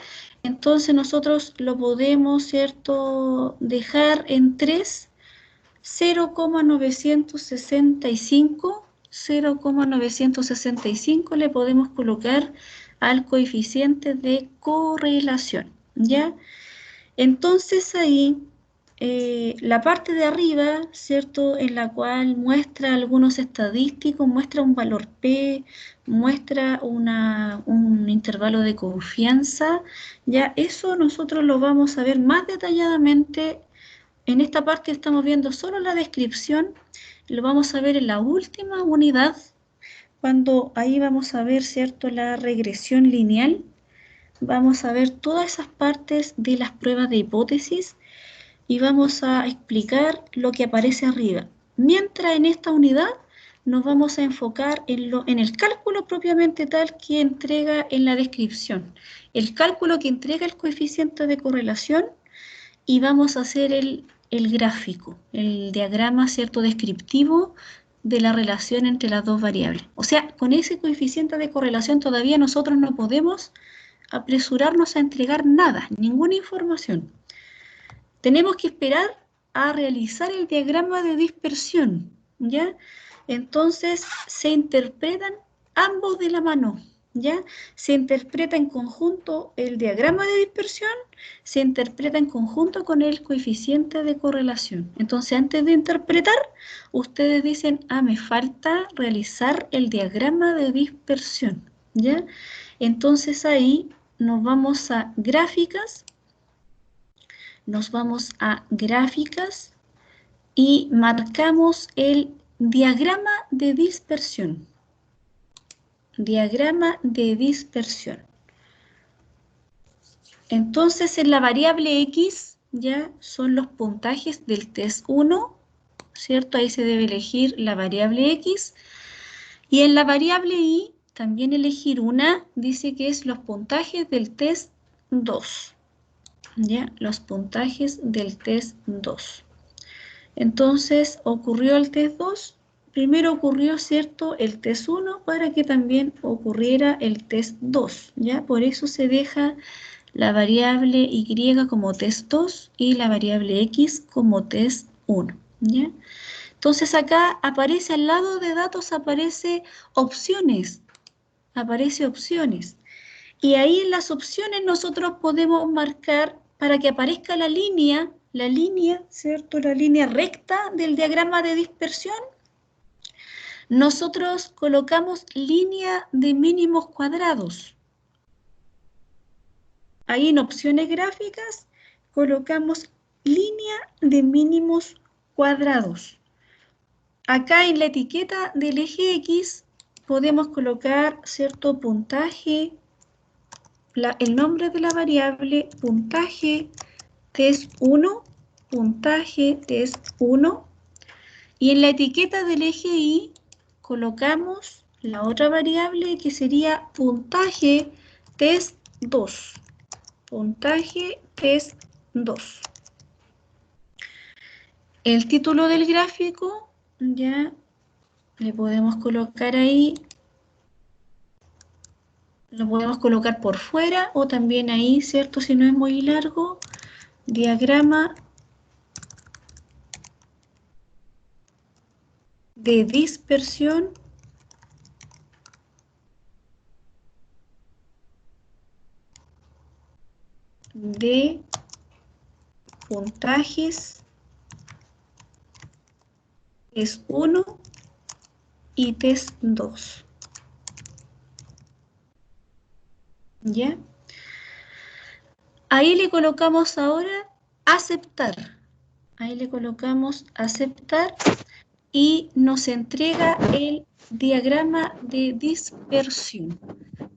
Entonces nosotros lo podemos, ¿cierto?, dejar en 3, 0,965 le podemos colocar al coeficiente de correlación, ¿ya? Entonces ahí la parte de arriba, ¿cierto? En la cual muestra algunos estadísticos, muestra un valor P, muestra un intervalo de confianza. Ya eso nosotros lo vamos a ver más detalladamente. En esta parte estamos viendo solo la descripción, lo vamos a ver en la última unidad, cuando ahí vamos a ver, ¿cierto?, la regresión lineal. Vamos a ver todas esas partes de las pruebas de hipótesis y vamos a explicar lo que aparece arriba. Mientras en esta unidad nos vamos a enfocar en el cálculo propiamente tal que entrega en la descripción. El cálculo que entrega el coeficiente de correlación y vamos a hacer el gráfico, el diagrama, ¿cierto?, descriptivo de la relación entre las dos variables. O sea, con ese coeficiente de correlación todavía nosotros no podemos apresurarnos a entregar nada, ninguna información. Tenemos que esperar a realizar el diagrama de dispersión, ¿ya? Entonces, se interpretan ambos de la mano, ¿ya? Se interpreta en conjunto el diagrama de dispersión, se interpreta en conjunto con el coeficiente de correlación. Entonces, antes de interpretar, ustedes dicen, me falta realizar el diagrama de dispersión, ¿ya? Entonces, ahí nos vamos a gráficas, y marcamos el diagrama de dispersión. Diagrama de dispersión. Entonces, en la variable X ya son los puntajes del test 1, ¿cierto? Ahí se debe elegir la variable X. Y en la variable Y, también elegir una, dice que es los puntajes del test 2. ¿Ya? Los puntajes del test 2. Entonces, ocurrió el test 2. Primero ocurrió, ¿cierto?, el test 1 para que también ocurriera el test 2, ¿ya? Por eso se deja la variable Y como test 2 y la variable X como test 1, ¿ya? Entonces acá aparece al lado de datos, aparece opciones. Y ahí en las opciones nosotros podemos marcar para que aparezca la línea, ¿cierto? La línea recta del diagrama de dispersión. Nosotros colocamos línea de mínimos cuadrados. Ahí en opciones gráficas colocamos línea de mínimos cuadrados. Acá en la etiqueta del eje X podemos colocar cierto puntaje, el nombre de la variable, puntaje test 1, puntaje test 1. Y en la etiqueta del eje Y colocamos la otra variable que sería puntaje test 2. Puntaje test 2. El título del gráfico ya le podemos colocar ahí, lo podemos colocar por fuera o también ahí, ¿cierto? Si no es muy largo, diagrama de dispersión de puntajes test 1 y test 2. ¿Ya? Ahí le colocamos ahora aceptar. Ahí le colocamos aceptar y nos entrega el diagrama de dispersión.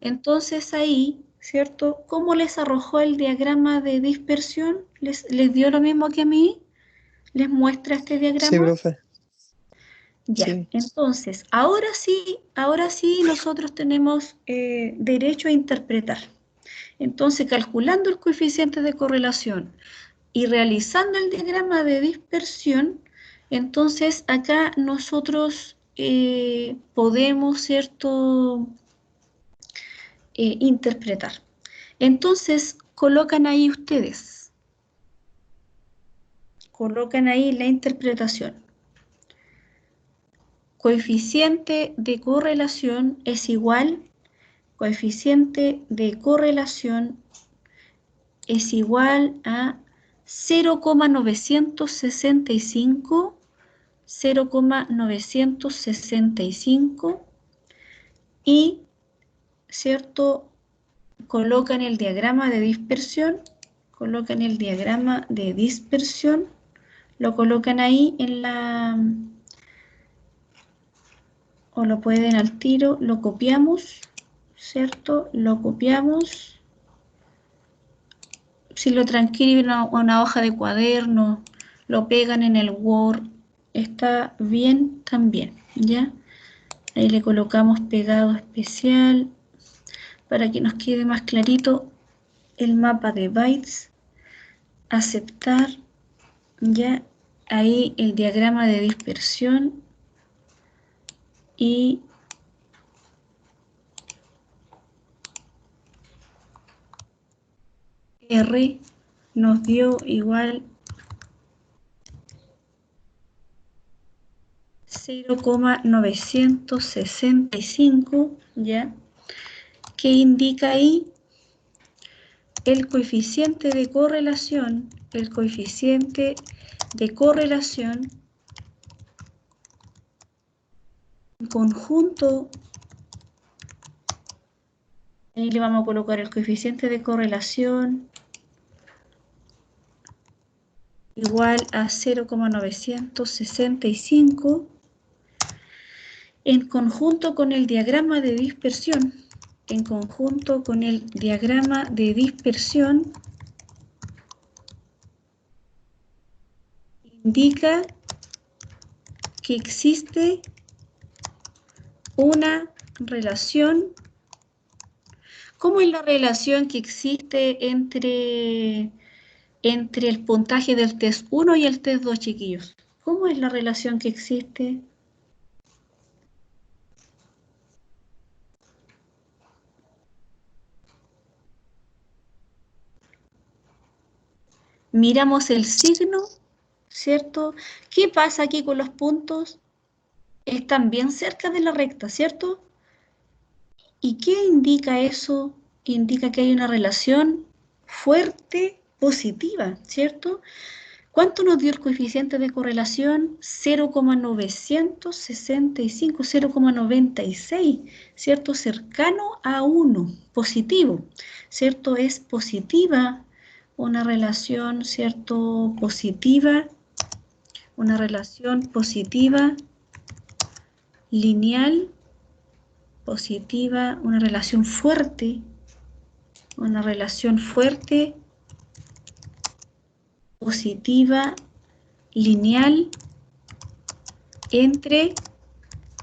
Entonces ahí, ¿cierto? ¿Cómo les arrojó el diagrama de dispersión? ¿Les dio lo mismo que a mí? ¿Les muestra este diagrama? Sí, profe. Ya, Sí. entonces, ahora sí nosotros tenemos derecho a interpretar. Entonces, calculando el coeficiente de correlación y realizando el diagrama de dispersión, entonces acá nosotros podemos, ¿cierto?, interpretar. Entonces, colocan ahí ustedes. Colocan ahí la interpretación. Coeficiente de correlación es igual, coeficiente de correlación es igual a 0,965, 0,965 y, ¿cierto? Colocan el diagrama de dispersión, lo colocan ahí en la, o lo pueden al tiro, lo copiamos, ¿cierto? Lo copiamos. Si lo transcriben a una hoja de cuaderno, lo pegan en el Word, está bien también, ¿ya? Ahí le colocamos pegado especial para que nos quede más clarito el mapa de bytes. Aceptar, ya, ahí el diagrama de dispersión y R nos dio igual 0,965, ¿ya? ¿Qué indica ahí? El coeficiente de correlación, en conjunto, ahí le vamos a colocar el coeficiente de correlación igual a 0,965 en conjunto con el diagrama de dispersión, indica que existe una relación. ¿Cómo es la relación que existe entre el puntaje del test 1 y el test 2, chiquillos? ¿Cómo es la relación que existe? Miramos el signo, ¿cierto? ¿Qué pasa aquí con los puntos? Están bien cerca de la recta, ¿cierto? ¿Y qué indica eso? Indica que hay una relación fuerte, positiva, ¿cierto? ¿Cuánto nos dio el coeficiente de correlación? 0,965, 0,96, ¿cierto? Cercano a 1, positivo, ¿cierto? Es positiva una relación, ¿cierto? Positiva, una relación positiva, lineal, positiva, una relación fuerte, positiva, lineal, entre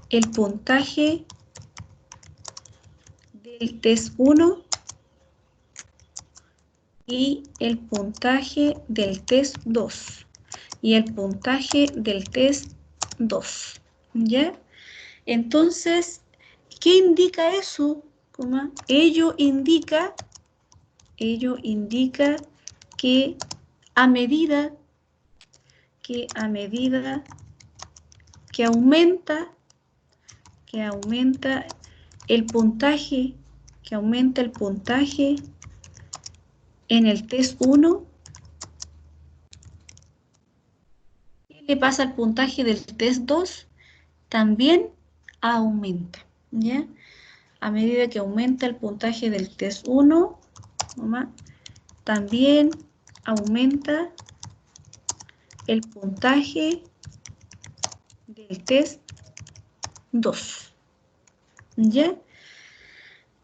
el puntaje del test 1 y el puntaje del test 2. ¿Ya? Entonces, ¿qué indica eso? Ello indica que a medida que aumenta el puntaje, en el test 1, ¿qué le pasa al puntaje del test 2? También aumenta, ¿ya? A medida que aumenta el puntaje del test 1, también aumenta el puntaje del test 2, ¿ya?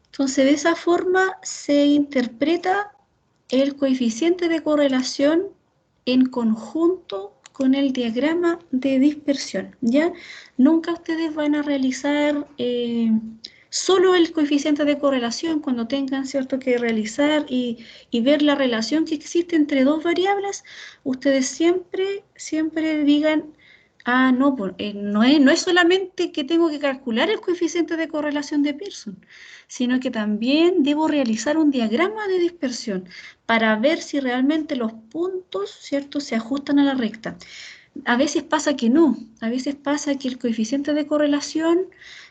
Entonces, de esa forma se interpreta el coeficiente de correlación en conjunto con el diagrama de dispersión, ¿ya? Nunca ustedes van a realizar solo el coeficiente de correlación cuando tengan, ¿cierto?, que realizar y ver la relación que existe entre dos variables. Ustedes siempre digan, ah, no, no es solamente que tengo que calcular el coeficiente de correlación de Pearson, sino que también debo realizar un diagrama de dispersión para ver si realmente los puntos, ¿cierto?, se ajustan a la recta. A veces pasa que no, a veces pasa que el coeficiente de correlación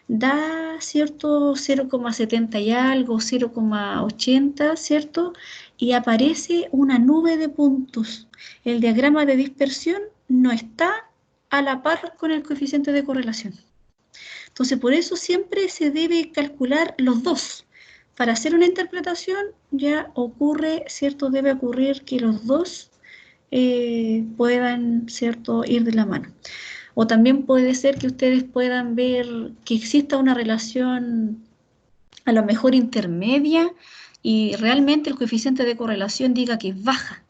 da, ¿cierto? 0,70 y algo, 0,80, ¿cierto? Y aparece una nube de puntos. El diagrama de dispersión no está a la par con el coeficiente de correlación. Entonces, por eso siempre se debe calcular los dos. Para hacer una interpretación ya ocurre, ¿cierto? Debe ocurrir que los dos puedan, ¿cierto?, ir de la mano. O también puede ser que ustedes puedan ver que exista una relación a lo mejor intermedia y realmente el coeficiente de correlación diga que es baja,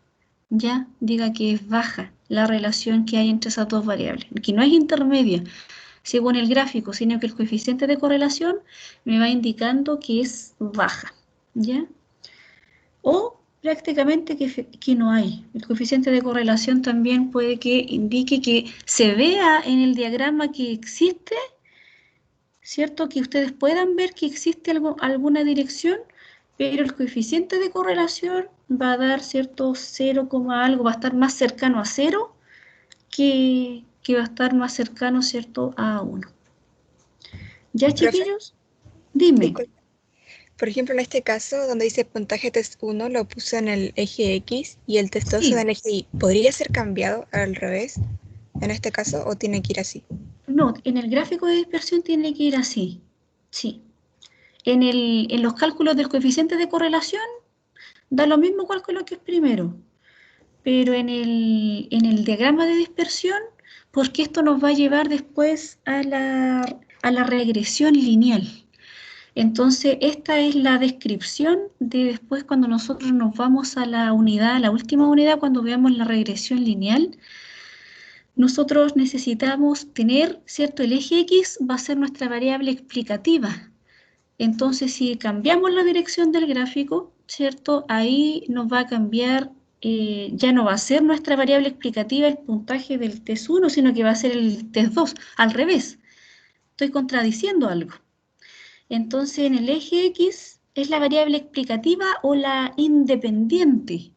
¿ya? Diga que es baja la relación que hay entre esas dos variables, que no es intermedia según el gráfico, sino que el coeficiente de correlación me va indicando que es baja, ¿ya? O prácticamente que no hay. El coeficiente de correlación también puede que indique que se vea en el diagrama que existe, ¿cierto? Que ustedes puedan ver que existe alguna dirección, pero el coeficiente de correlación va a dar, ¿cierto? 0, algo, va a estar más cercano a 0 que va a estar más cercano, ¿cierto?, a 1. ¿Ya, Profe, chiquillos? Dime. disculpe. Por ejemplo, en este caso, donde dice puntaje test 1, lo puse en el eje X y el test 2 Sí. en el eje Y. ¿Podría ser cambiado al revés en este caso o tiene que ir así? No, en el gráfico de dispersión tiene que ir así. Sí. En los cálculos del coeficiente de correlación da lo mismo cuál que lo que es primero. Pero en el diagrama de dispersión, porque esto nos va a llevar después a la regresión lineal. Entonces, esta es la descripción de después cuando nosotros nos vamos a la unidad, a la última unidad, cuando veamos la regresión lineal. Nosotros necesitamos tener, ¿cierto? El eje X va a ser nuestra variable explicativa. Entonces, si cambiamos la dirección del gráfico, ¿cierto? Ahí nos va a cambiar, ya no va a ser nuestra variable explicativa el puntaje del test 1, sino que va a ser el test 2, al revés. Estoy contradiciendo algo. Entonces, en el eje X es la variable explicativa o la independiente,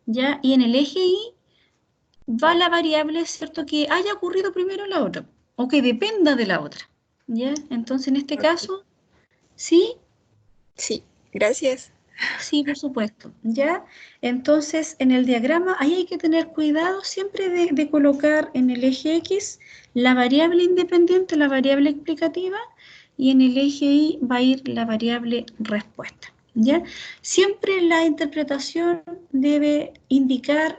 ¿ya? Y en el eje Y va la variable, ¿cierto?, que haya ocurrido primero la otra, o que dependa de la otra, ¿ya? Entonces, en este caso, ¿sí? Sí, gracias. Sí, por supuesto, ¿ya? Entonces, en el diagrama, ahí hay que tener cuidado siempre de colocar en el eje X la variable independiente, la variable explicativa, y en el eje Y va a ir la variable respuesta, ¿ya? Siempre la interpretación debe indicar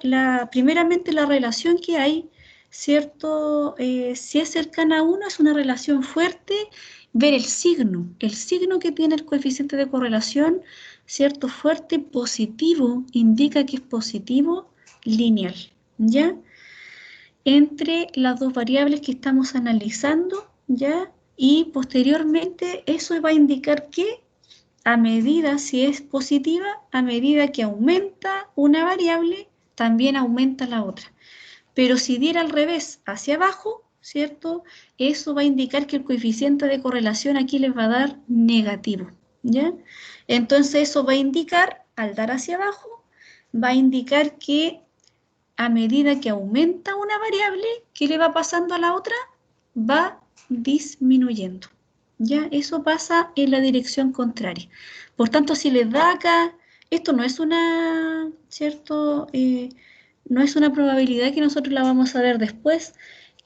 primeramente la relación que hay, ¿cierto? Si es cercana a 1, es una relación fuerte, ver el signo que tiene el coeficiente de correlación, ¿cierto? Fuerte, positivo, indica que es positivo lineal, ¿ya? Entre las dos variables que estamos analizando, ¿ya? Y posteriormente eso va a indicar que a medida, si es positiva, a medida que aumenta una variable, también aumenta la otra. Pero si diera al revés, hacia abajo, ¿cierto? Eso va a indicar que el coeficiente de correlación aquí les va a dar negativo, ¿ya? Entonces eso va a indicar, al dar hacia abajo, va a indicar que a medida que aumenta una variable, ¿qué le va pasando a la otra? Va disminuyendo, ¿ya? Eso pasa en la dirección contraria. Por tanto, si les da acá, esto no es una, ¿cierto? No es una probabilidad que nosotros la vamos a ver después,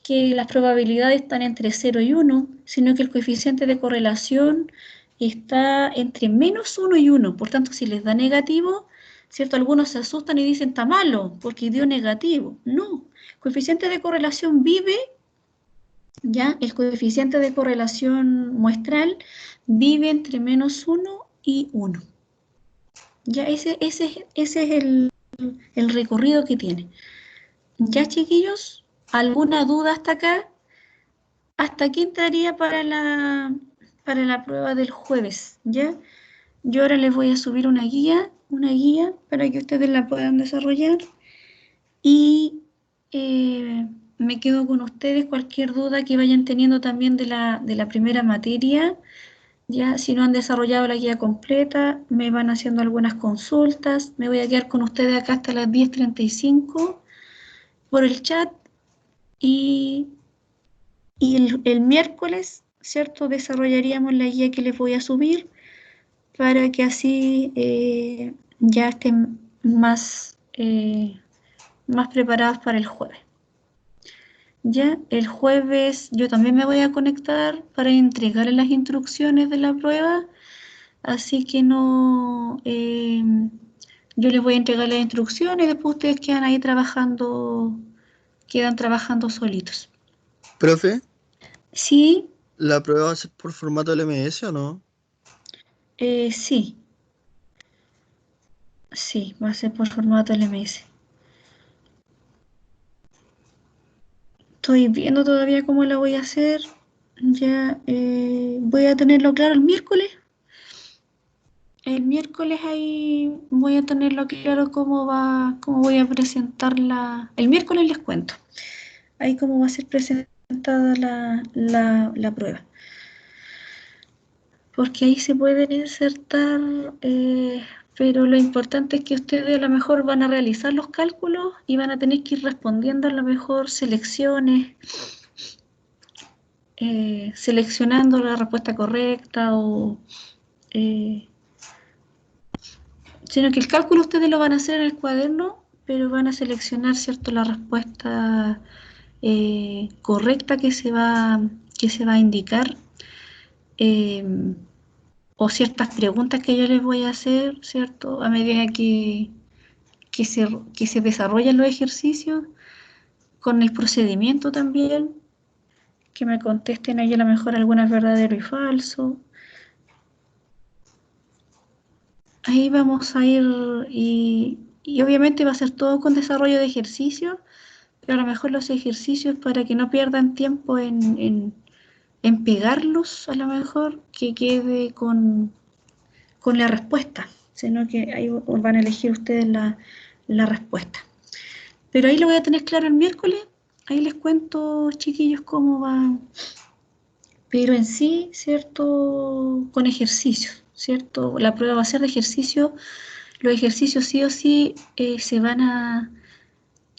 que las probabilidades están entre 0 y 1, sino que el coeficiente de correlación está entre -1 y 1. Por tanto, si les da negativo, ¿cierto? Algunos se asustan y dicen, está malo, porque dio negativo. No, el coeficiente de correlación vive, ¿ya? El coeficiente de correlación muestral vive entre -1 y 1. Ya ese es el recorrido que tiene. ¿Ya, chiquillos? ¿Alguna duda hasta acá? Hasta aquí entraría para la prueba del jueves, ¿ya? Yo ahora les voy a subir una guía para que ustedes la puedan desarrollar y me quedo con ustedes. Cualquier duda que vayan teniendo también de la primera materia, ya si no han desarrollado la guía completa, me van haciendo algunas consultas. Me voy a quedar con ustedes acá hasta las 10:35 por el chat y el miércoles, ¿cierto? Desarrollaríamos la guía que les voy a subir para que así ya estén más preparados para el jueves. Ya, el jueves yo también me voy a conectar para entregarle las instrucciones de la prueba, así que no, yo les voy a entregar las instrucciones y después ustedes quedan trabajando solitos. Profe, Sí, ¿la prueba va a ser por formato LMS o no? sí, va a ser por formato LMS. Estoy viendo todavía cómo la voy a hacer. Ya voy a tenerlo claro el miércoles. El miércoles ahí voy a tenerlo claro cómo voy a presentarla. El miércoles les cuento. Ahí cómo va a ser presentada la prueba. Porque ahí se pueden insertar, pero lo importante es que ustedes a lo mejor van a realizar los cálculos y van a tener que ir respondiendo a lo mejor selecciones, seleccionando la respuesta correcta o... sino que el cálculo ustedes lo van a hacer en el cuaderno, pero van a seleccionar, ¿cierto?, la respuesta correcta que se va a indicar, o ciertas preguntas que yo les voy a hacer, ¿cierto?, a medida que se desarrollan los ejercicios, con el procedimiento también, que me contesten ahí a lo mejor algunas verdadero y falso. Ahí vamos a ir y obviamente va a ser todo con desarrollo de ejercicios, pero a lo mejor los ejercicios para que no pierdan tiempo en pegarlos, a lo mejor que quede con la respuesta, sino que ahí van a elegir ustedes la respuesta. Pero ahí lo voy a tener claro el miércoles, ahí les cuento, chiquillos, cómo va, pero en sí, ¿cierto?, con ejercicios, ¿cierto? La prueba va a ser de ejercicio. Los ejercicios sí o sí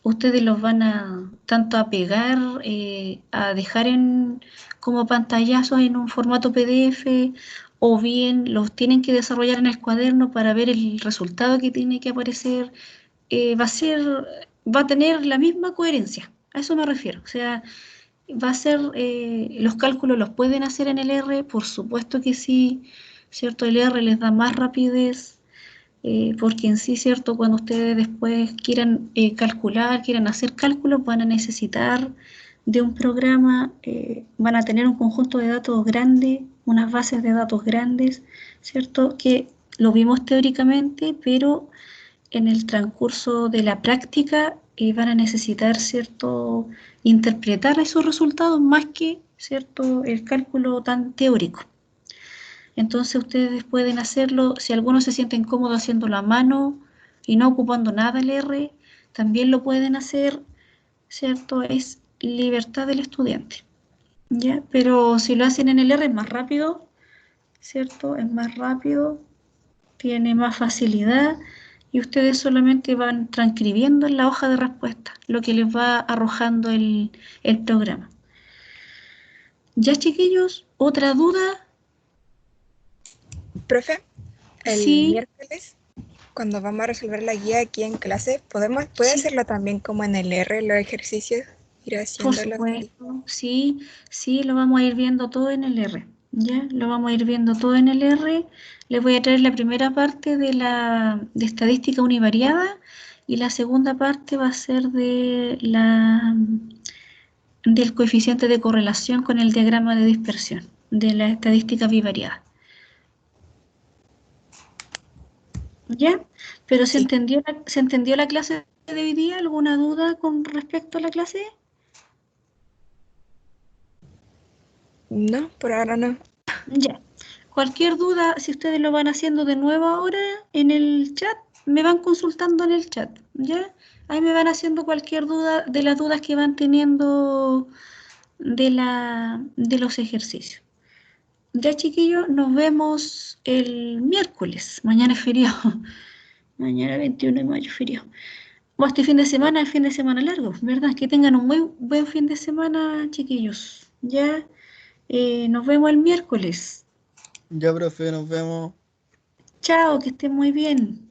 ustedes los van a tanto a pegar, a dejar como pantallazos en un formato PDF, o bien los tienen que desarrollar en el cuaderno para ver el resultado que tiene que aparecer. Va a tener la misma coherencia, a eso me refiero. O sea, va a ser, los cálculos los pueden hacer en el R, por supuesto que sí, ¿cierto? El R les da más rapidez, porque en sí, ¿cierto?, cuando ustedes después quieran calcular, quieran hacer cálculos, van a necesitar de un programa, van a tener un conjunto de datos grande, unas bases de datos grandes, ¿cierto?, que lo vimos teóricamente, pero en el transcurso de la práctica van a necesitar, ¿cierto?, interpretar esos resultados más que, ¿cierto?, el cálculo tan teórico. Entonces ustedes pueden hacerlo, si algunos se sienten cómodos haciéndolo a mano y no ocupando nada el R, también lo pueden hacer, ¿cierto? Es libertad del estudiante, ¿ya? Pero si lo hacen en el R es más rápido, ¿cierto? Es más rápido, tiene más facilidad y ustedes solamente van transcribiendo en la hoja de respuesta lo que les va arrojando el programa. ¿Ya, chiquillos? ¿Otra duda? Profe, el Sí. miércoles, cuando vamos a resolver la guía aquí en clase, ¿puede Sí. hacerlo también como en el R, los ejercicios? Ir Por haciéndolos ahí. supuesto, sí, lo vamos a ir viendo todo en el R, ¿ya? Lo vamos a ir viendo todo en el R. Les voy a traer la primera parte de estadística univariada y la segunda parte va a ser del coeficiente de correlación con el diagrama de dispersión de la estadística bivariada. ¿Ya? Pero Sí. ¿se entendió la clase de hoy día? ¿Alguna duda con respecto a la clase? No, por ahora no. Ya. Cualquier duda, si ustedes lo van haciendo de nuevo ahora en el chat, me van consultando en el chat, ¿ya? Ahí me van haciendo cualquier duda de las dudas que van teniendo de los ejercicios. Ya, chiquillos, nos vemos el miércoles. Mañana es feriado. Mañana 21 de mayo, feriado. Bueno, este fin de semana es fin de semana largo, ¿verdad? Que tengan un muy buen fin de semana, chiquillos. Ya. Nos vemos el miércoles. Ya, profe, nos vemos. Chao, que estén muy bien.